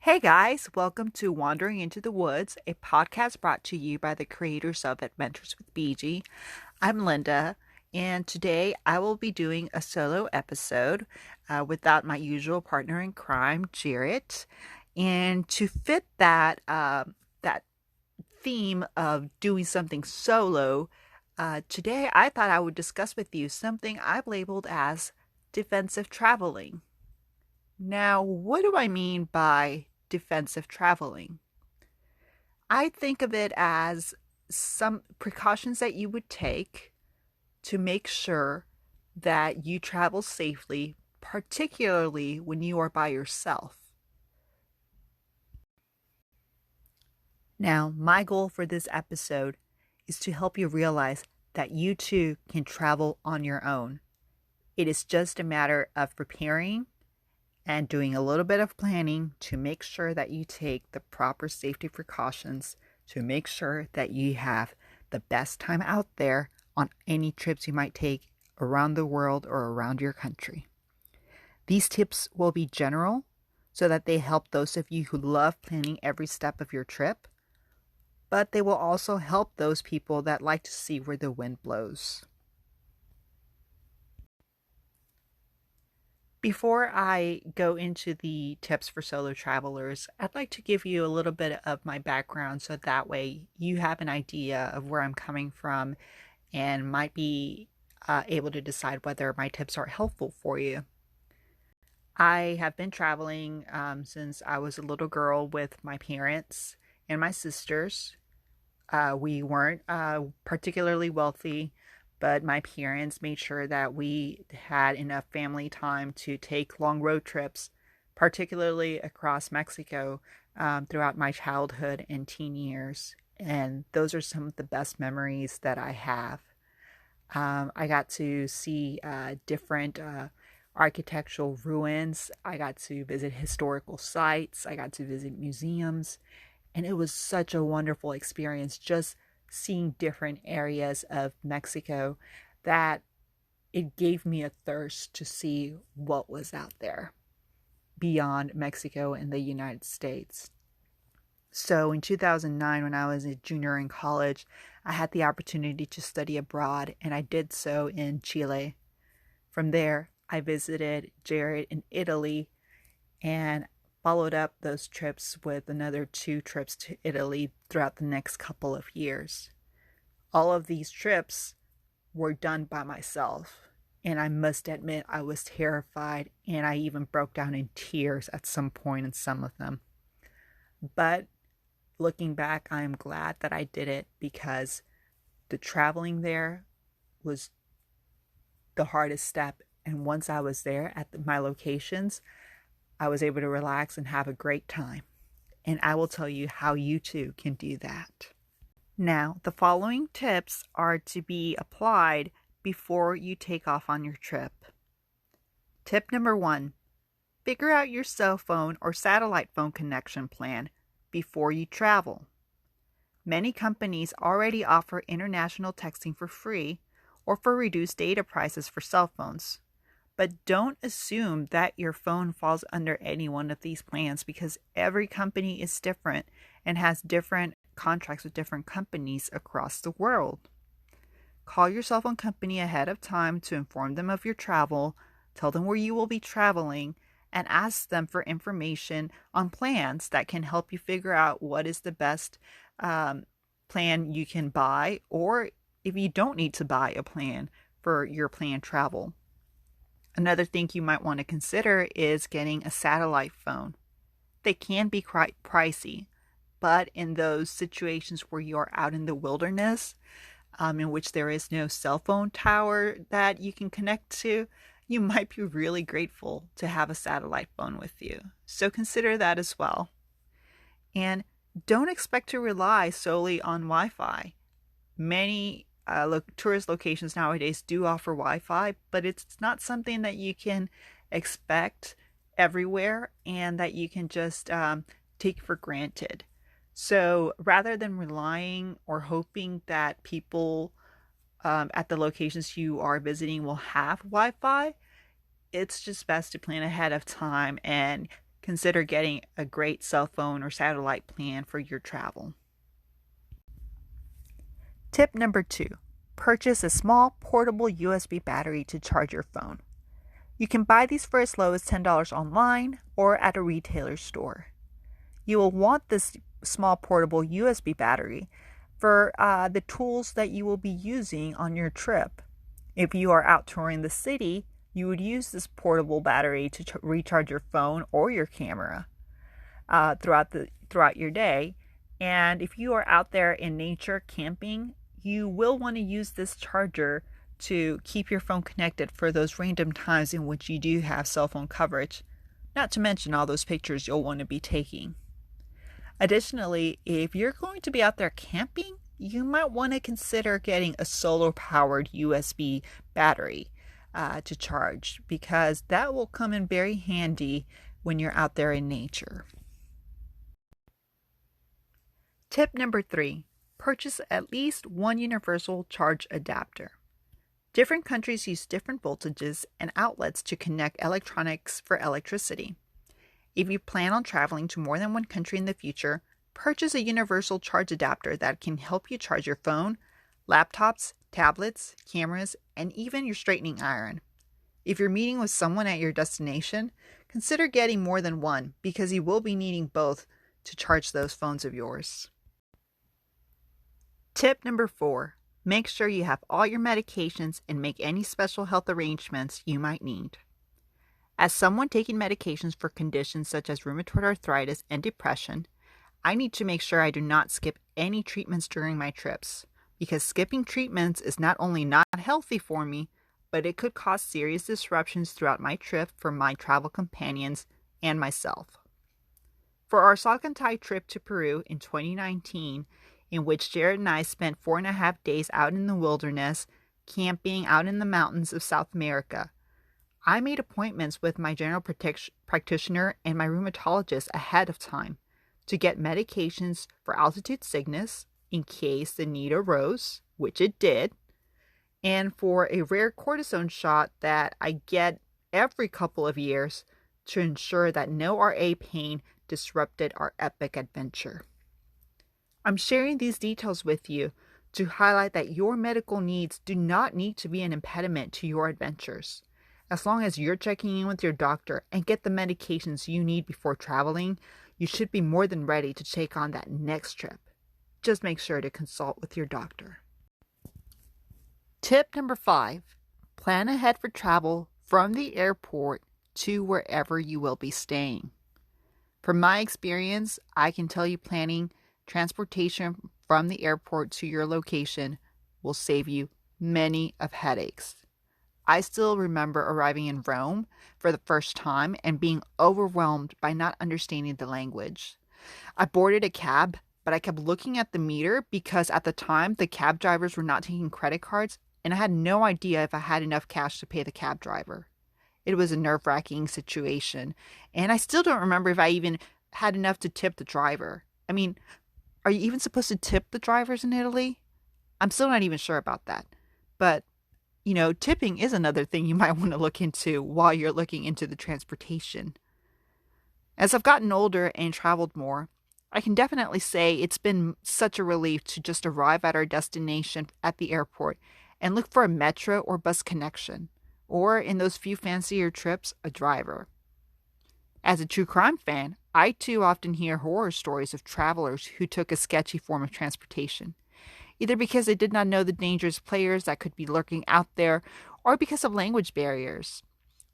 Hey guys, welcome to Wandering into the Woods, a podcast brought to you by the creators of Adventures with BG. I'm Linda, and today I will be doing a solo episode without my usual partner in crime, Jarrett. And to fit that theme of doing something solo, today I thought I would discuss with you something I've labeled as defensive traveling. Now, what do I mean by defensive traveling? I think of it as some precautions that you would take to make sure that you travel safely, particularly when you are by yourself. Now, my goal for this episode is to help you realize that you too can travel on your own. It is just a matter of preparing and doing a little bit of planning to make sure that you take the proper safety precautions to make sure that you have the best time out there on any trips you might take around the world or around your country. These tips will be general so that they help those of you who love planning every step of your trip, but they will also help those people that like to see where the wind blows. Before I go into the tips for solo travelers, I'd like to give you a little bit of my background so that way you have an idea of where I'm coming from and might be able to decide whether my tips are helpful for you. I have been traveling since I was a little girl with my parents and my sisters. We weren't particularly wealthy, but my parents made sure that we had enough family time to take long road trips, particularly across Mexico, throughout my childhood and teen years. And those are some of the best memories that I have. I got to see different architectural ruins. I got to visit historical sites. I got to visit museums. And it was such a wonderful experience just seeing different areas of Mexico that it gave me a thirst to see what was out there beyond Mexico and the United States. So in 2009, when I was a junior in college, I had the opportunity to study abroad, and I did so in Chile. From there, I visited Jared in Italy and followed up those trips with another 2 trips to Italy throughout the next couple of years. All of these trips were done by myself, and I must admit I was terrified, and I even broke down in tears at some point in some of them. But looking back, I am glad that I did it because the traveling there was the hardest step, and once I was there at my locations, I was able to relax and have a great time. And I will tell you how you too can do that. Now, the following tips are to be applied before you take off on your trip. Tip number 1, figure out your cell phone or satellite phone connection plan before you travel. Many companies already offer international texting for free or for reduced data prices for cell phones. But don't assume that your phone falls under any one of these plans because every company is different and has different contracts with different companies across the world. Call your cell phone company ahead of time to inform them of your travel, tell them where you will be traveling, and ask them for information on plans that can help you figure out what is the best plan you can buy, or if you don't need to buy a plan for your planned travel. Another thing you might want to consider is getting a satellite phone. They can be quite pricey, but in those situations where you are out in the wilderness, in which there is no cell phone tower that you can connect to, you might be really grateful to have a satellite phone with you. So consider that as well. And don't expect to rely solely on Wi-Fi. Many tourist locations nowadays do offer Wi-Fi, but it's not something that you can expect everywhere and that you can just take for granted. So rather than relying or hoping that people at the locations you are visiting will have Wi-Fi, it's just best to plan ahead of time and consider getting a great cell phone or satellite plan for your travel. Tip number 2. Purchase a small portable USB battery to charge your phone. You can buy these for as low as $10 online or at a retailer store. You will want this small portable USB battery for the tools that you will be using on your trip. If you are out touring the city, you would use this portable battery to recharge your phone or your camera throughout your day. And if you are out there in nature camping, you will want to use this charger to keep your phone connected for those random times in which you do have cell phone coverage, not to mention all those pictures you'll want to be taking. Additionally, if you're going to be out there camping, you might want to consider getting a solar-powered USB battery to charge, because that will come in very handy when you're out there in nature. Tip number 3. Purchase at least one universal charge adapter. Different countries use different voltages and outlets to connect electronics for electricity. If you plan on traveling to more than one country in the future, purchase a universal charge adapter that can help you charge your phone, laptops, tablets, cameras, and even your straightening iron. If you're meeting with someone at your destination, consider getting more than one, because you will be needing both to charge those phones of yours. Tip number 4. Make sure you have all your medications and make any special health arrangements you might need. As someone taking medications for conditions such as rheumatoid arthritis and depression, I need to make sure I do not skip any treatments during my trips, because skipping treatments is not only not healthy for me, but it could cause serious disruptions throughout my trip for my travel companions and myself. For our Salcantay trip to Peru in 2019, in which Jared and I spent 4.5 days out in the wilderness, camping out in the mountains of South America, I made appointments with my general practitioner and my rheumatologist ahead of time to get medications for altitude sickness in case the need arose, which it did, and for a rare cortisone shot that I get every couple of years to ensure that no RA pain disrupted our epic adventure. I'm sharing these details with you to highlight that your medical needs do not need to be an impediment to your adventures. As long as you're checking in with your doctor and get the medications you need before traveling, you should be more than ready to take on that next trip. Just make sure to consult with your doctor. Tip number 5. Plan ahead for travel from the airport to wherever you will be staying. From my experience, I can tell you planning transportation from the airport to your location will save you many of headaches. I still remember arriving in Rome for the first time and being overwhelmed by not understanding the language. I boarded a cab, but I kept looking at the meter because at the time the cab drivers were not taking credit cards, and I had no idea if I had enough cash to pay the cab driver. It was a nerve-wracking situation, and I still don't remember if I even had enough to tip the driver. I mean, are you even supposed to tip the drivers in Italy? I'm still not even sure about that. But, tipping is another thing you might want to look into while you're looking into the transportation. As I've gotten older and traveled more, I can definitely say it's been such a relief to just arrive at our destination at the airport and look for a metro or bus connection, or in those few fancier trips, a driver. As a true crime fan, I too often hear horror stories of travelers who took a sketchy form of transportation, either because they did not know the dangerous players that could be lurking out there, or because of language barriers.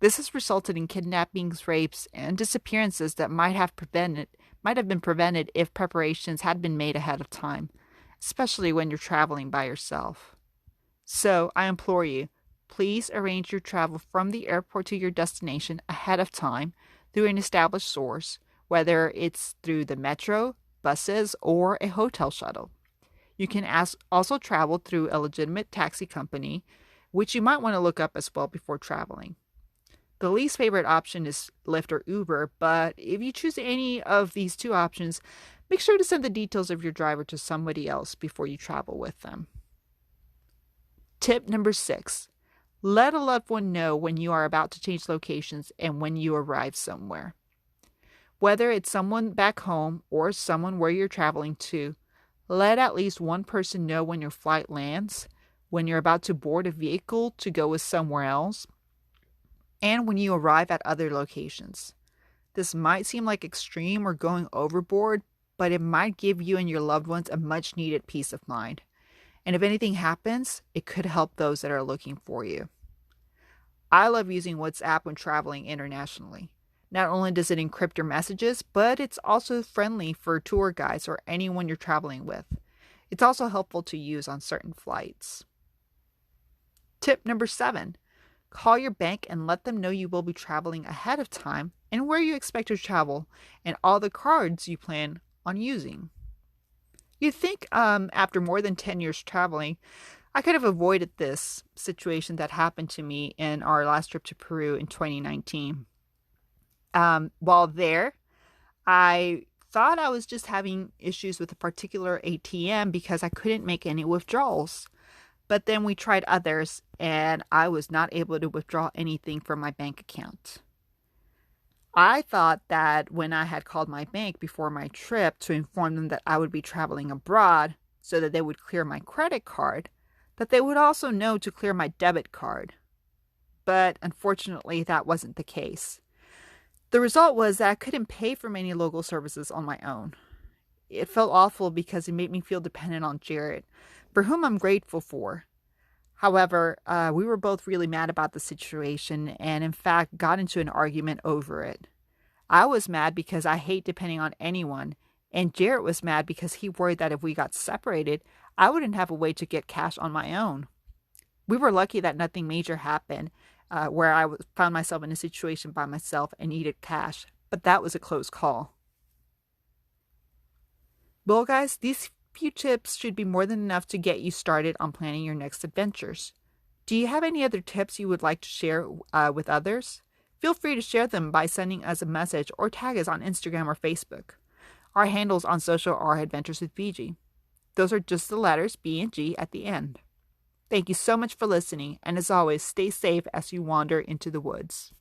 This has resulted in kidnappings, rapes, and disappearances that might have been prevented if preparations had been made ahead of time, especially when you're traveling by yourself. So, I implore you, please arrange your travel from the airport to your destination ahead of time through an established source, whether it's through the metro, buses, or a hotel shuttle. You can also travel through a legitimate taxi company, which you might want to look up as well before traveling. The least favorite option is Lyft or Uber, but if you choose any of these two options, make sure to send the details of your driver to somebody else before you travel with them. Tip number 6. Let a loved one know when you are about to change locations and when you arrive somewhere. Whether it's someone back home or someone where you're traveling to, let at least one person know when your flight lands, when you're about to board a vehicle to go with somewhere else, and when you arrive at other locations. This might seem like extreme or going overboard, but it might give you and your loved ones a much needed peace of mind. And if anything happens, it could help those that are looking for you. I love using WhatsApp when traveling internationally. Not only does it encrypt your messages, but it's also friendly for tour guides or anyone you're traveling with. It's also helpful to use on certain flights. Tip number 7. Call your bank and let them know you will be traveling ahead of time and where you expect to travel and all the cards you plan on using. You'd think after more than 10 years traveling, I could have avoided this situation that happened to me in our last trip to Peru in 2019. While there, I thought I was just having issues with a particular ATM because I couldn't make any withdrawals. But then we tried others, and I was not able to withdraw anything from my bank account. I thought that when I had called my bank before my trip to inform them that I would be traveling abroad so that they would clear my credit card, that they would also know to clear my debit card. But unfortunately, that wasn't the case. The result was that I couldn't pay for many local services on my own. It felt awful because it made me feel dependent on Jared, for whom I'm grateful for. However, we were both really mad about the situation and, in fact, got into an argument over it. I was mad because I hate depending on anyone, and Jarrett was mad because he worried that if we got separated, I wouldn't have a way to get cash on my own. We were lucky that nothing major happened, where I found myself in a situation by myself and needed cash, but that was a close call. Well, guys, these few tips should be more than enough to get you started on planning your next adventures. Do you have any other tips you would like to share with others? Feel free to share them by sending us a message or tag us on Instagram or Facebook. Our handles on social are Adventures with BG. Those are just the letters B and G at the end. Thank you so much for listening, and as always, stay safe as you wander into the woods.